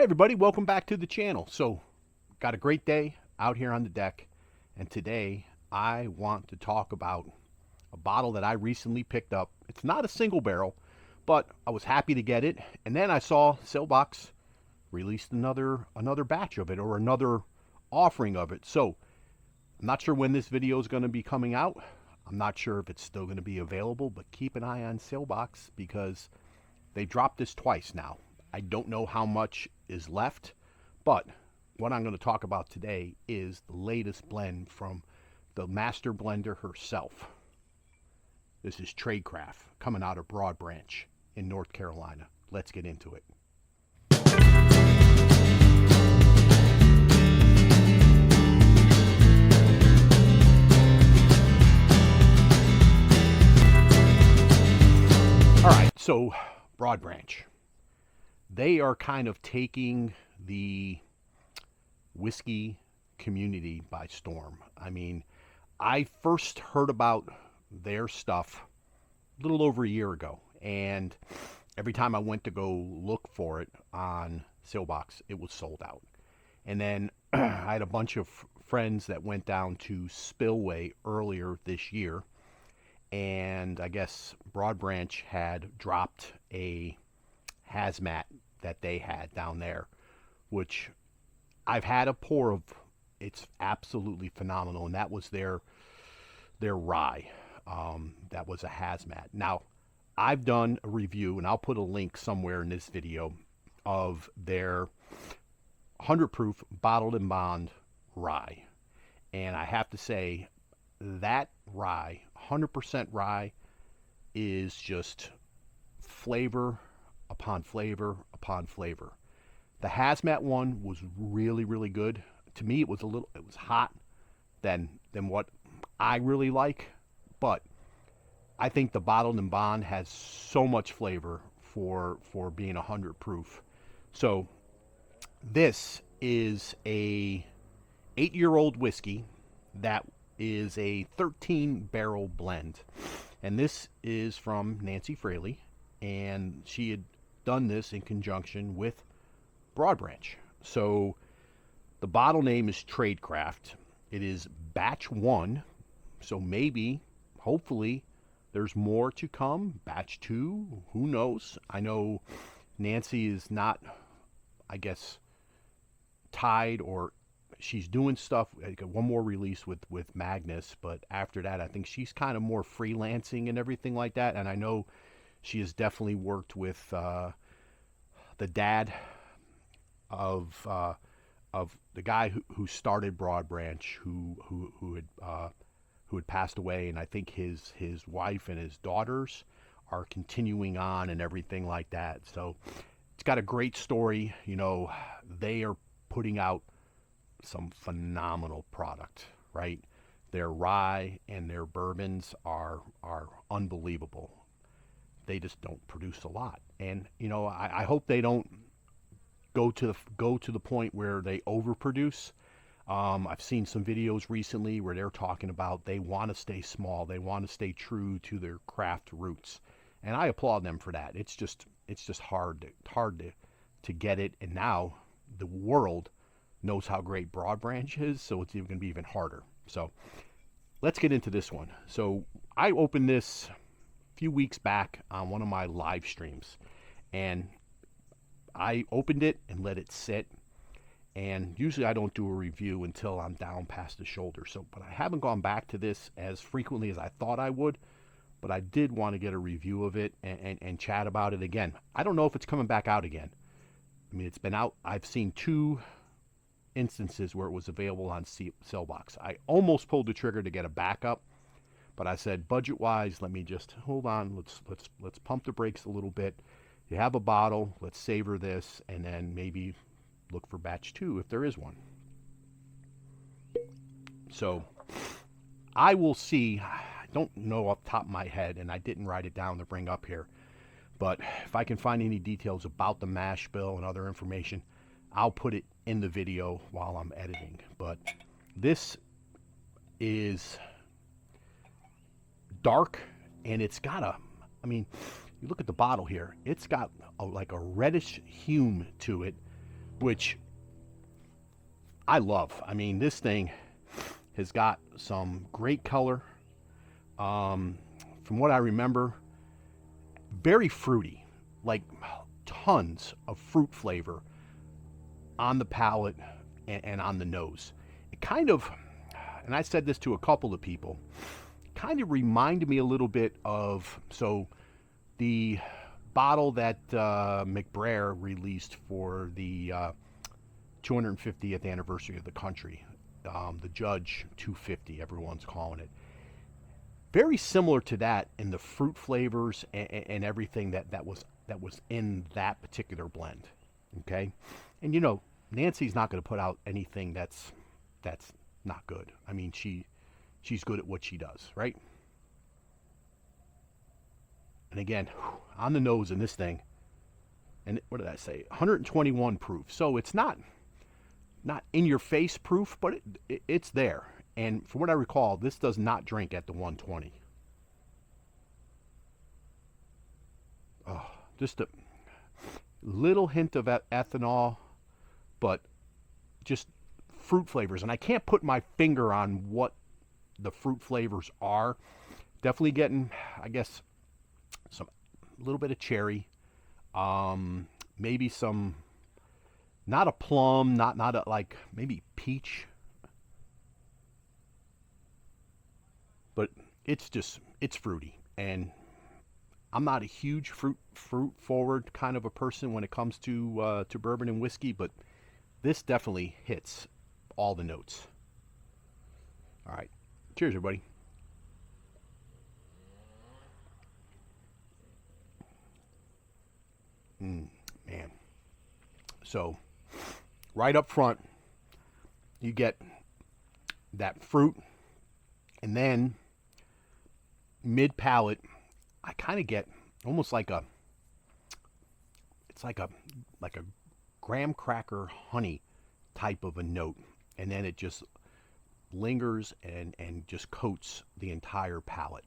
Hey everybody, welcome back to the channel. So, got a great day out here on the deck, and today I want to talk about a bottle that I recently picked up. It's not a single barrel, but I was happy to get it, and then I saw Sailbox released another batch of it, or another offering of it. So, I'm not sure when this video is going to be coming out. I'm not sure if it's still going to be available, but keep an eye on Sailbox because they dropped this twice now. I don't know how much is left, but what I'm going to talk about today is the latest blend from the master blender herself. This is Tradecraft, coming out of Broad Branch in North Carolina. Let's get into it. All right, so Broad Branch. They are kind of taking the whiskey community by storm. I mean, I first heard about their stuff a little over a year ago, and every time I went to go look for it on Sailbox, it was sold out. And then I had a bunch of friends that went down to Spillway earlier this year, and I guess Broad Branch had dropped a hazmat that they had down there, which I've had a pour of. It's absolutely phenomenal, and that was their rye. That was a hazmat. Now, I've done a review, and I'll put a link somewhere in this video of their 100 proof bottled and bond rye, and I have to say that rye, 100% rye, is just flavor upon flavor upon flavor. The hazmat one was really, really good. To me, it was hot than what I really like, but I think the bottled and bond has so much flavor for being 100 proof. So this is a 8-year-old whiskey that is a 13 barrel blend, and this is from Nancy Fraley, and she had done this in conjunction with Broad Branch. So the bottle name is Tradecraft. It is batch 1, so maybe, hopefully, there's more to come. Batch 2, who knows? I know Nancy is not, I guess, tied, or she's doing stuff, like one more release with Magnus, but after that I think she's kind of more freelancing and everything like that. And I know she has definitely worked with the dad of the guy who started Broad Branch, who had passed away, and I think his wife and his daughters are continuing on and everything like that. So it's got a great story. You know, they are putting out some phenomenal product, right? Their rye and their bourbons are unbelievable. They just don't produce a lot, and you know, I hope they don't go to the point where they overproduce. I've seen some videos recently where they're talking about they want to stay small, they want to stay true to their craft roots, and I applaud them for that. It's just hard to get it, and now the world knows how great Broad Branch is, so it's even going to be even harder. So let's get into this one. So I opened this few weeks back on one of my live streams, and I opened it and let it sit, and usually I don't do a review until I'm down past the shoulder, so but I haven't gone back to this as frequently as I thought I would, but I did want to get a review of it and chat about it again. I don't know if it's coming back out again. I mean, it's been out. I've seen 2 instances where it was available on Sailbox. I almost pulled the trigger to get a backup, but I said, budget wise, let me just hold on. Let's pump the brakes a little bit. You have a bottle, let's savor this, and then maybe look for batch 2 if there is one. So I will see. I don't know off the top of my head, and I didn't write it down to bring up here, but if I can find any details about the mash bill and other information, I'll put it in the video while I'm editing. But this is dark, and it's got a, I mean, you look at the bottle here, it's got like a reddish hue to it, which I love. I mean, this thing has got some great color. From what I remember, very fruity, like tons of fruit flavor on the palate and on the nose. It kind of, and I said this to a couple of people, kind of reminded me a little bit of, so the bottle that McBrayer released for the 250th anniversary of the country, the Judge 250, everyone's calling it. Very similar to that in the fruit flavors and everything that was in that particular blend. Okay, and you know, Nancy's not going to put out anything that's not good. I mean, she's good at what she does, right? And again, on the nose in this thing, and what did I say? 121 proof. So it's not in your face proof, but it's there. And from what I recall, this does not drink at the 120. Oh, just a little hint of ethanol, but just fruit flavors. And I can't put my finger on what the fruit flavors are. Definitely getting, I guess, a little bit of cherry, maybe some, not a plum, not a, like maybe peach, but it's fruity. And I'm not a huge fruit forward kind of a person when it comes to bourbon and whiskey, but this definitely hits all the notes. All right, cheers, everybody. Man. So, right up front, you get that fruit, and then mid palate, I kind of get almost like a graham cracker honey type of a note, and then it just lingers and just coats the entire palate.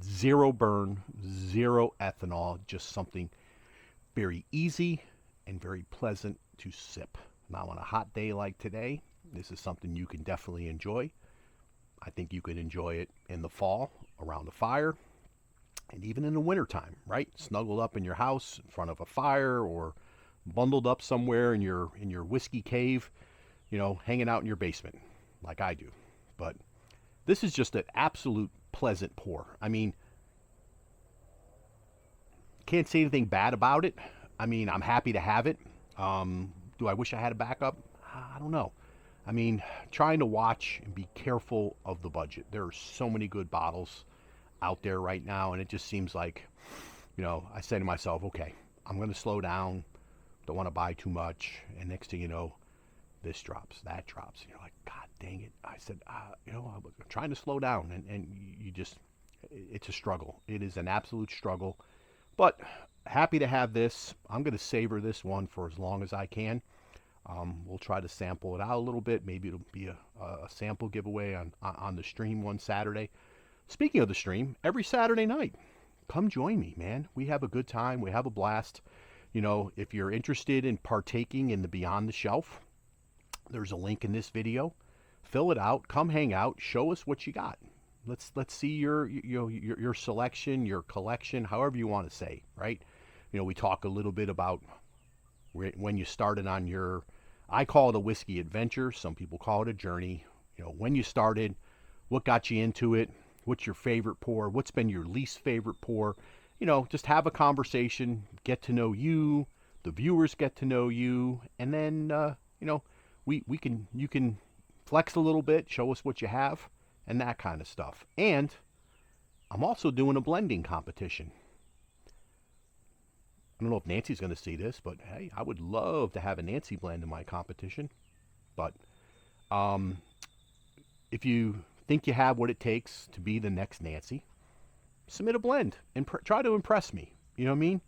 Zero burn, zero ethanol, just something very easy and very pleasant to sip. Now on a hot day like today, this is something you can definitely enjoy. I think you could enjoy it in the fall around a fire, and even in the wintertime, right? Snuggled up in your house in front of a fire, or bundled up somewhere in your whiskey cave, you know, hanging out in your basement like I do. But this is just an absolute pleasant pour. I mean, can't say anything bad about it. I mean, I'm happy to have it. Do I wish I had a backup? I don't know. I mean, trying to watch and be careful of the budget. There are so many good bottles out there right now, and it just seems like, you know, I say to myself, okay, I'm going to slow down. Don't want to buy too much. And next thing you know, this drops, that drops. And you're like, God dang it. I said, you know, I'm trying to slow down, and you just, it's a struggle. It is an absolute struggle. But happy to have this. I'm going to savor this one for as long as I can. We'll try to sample it out a little bit. Maybe it'll be a sample giveaway on the stream one Saturday. Speaking of the stream, every Saturday night, come join me, man. We have a good time. We have a blast. You know, if you're interested in partaking in the Beyond the Shelf, there's a link in this video. Fill it out. Come hang out. Show us what you got. Let's see your selection, your collection, however you want to say, right? You know, we talk a little bit about when you started on your, I call it a whiskey adventure. Some people call it a journey. You know, when you started, what got you into it, what's your favorite pour, what's been your least favorite pour. You know, just have a conversation, get to know you, the viewers get to know you, and then, you know, you can flex a little bit, show us what you have, and that kind of stuff. And I'm also doing a blending competition. I don't know if Nancy's going to see this, but hey, I would love to have a Nancy blend in my competition. But if you think you have what it takes to be the next Nancy, submit a blend and try to impress me. You know what I mean?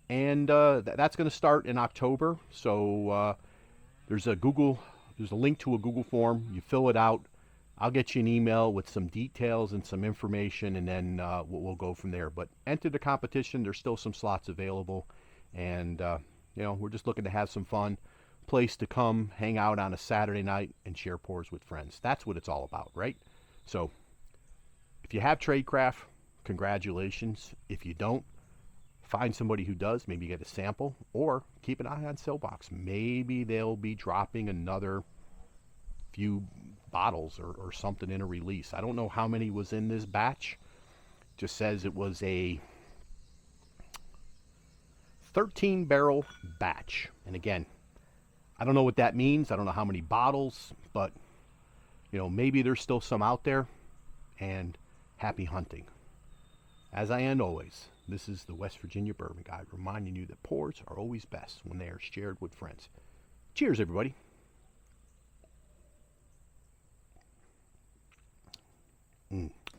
And that's going to start in October. So there's a link to a Google form. You fill it out. I'll get you an email with some details and some information, and then we'll go from there. But enter the competition. There's still some slots available. And, you we're just looking to have some fun. Place to come hang out on a Saturday night and share pours with friends. That's what it's all about, right? So if you have Tradecraft, congratulations. If you don't, find somebody who does. Maybe get a sample, or keep an eye on Sellbox. Maybe they'll be dropping another few bottles or something in a release. I don't know how many was in this batch. Just says it was a 13 barrel batch. And again, I don't know what that means. I don't know how many bottles, but maybe there's still some out there. And happy hunting. As I end always, this is the West Virginia Bourbon Guide, reminding you that pours are always best when they are shared with friends. Cheers, everybody.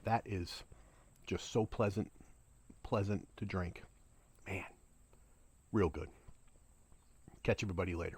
That is just so pleasant to drink. Man, real good. Catch everybody later.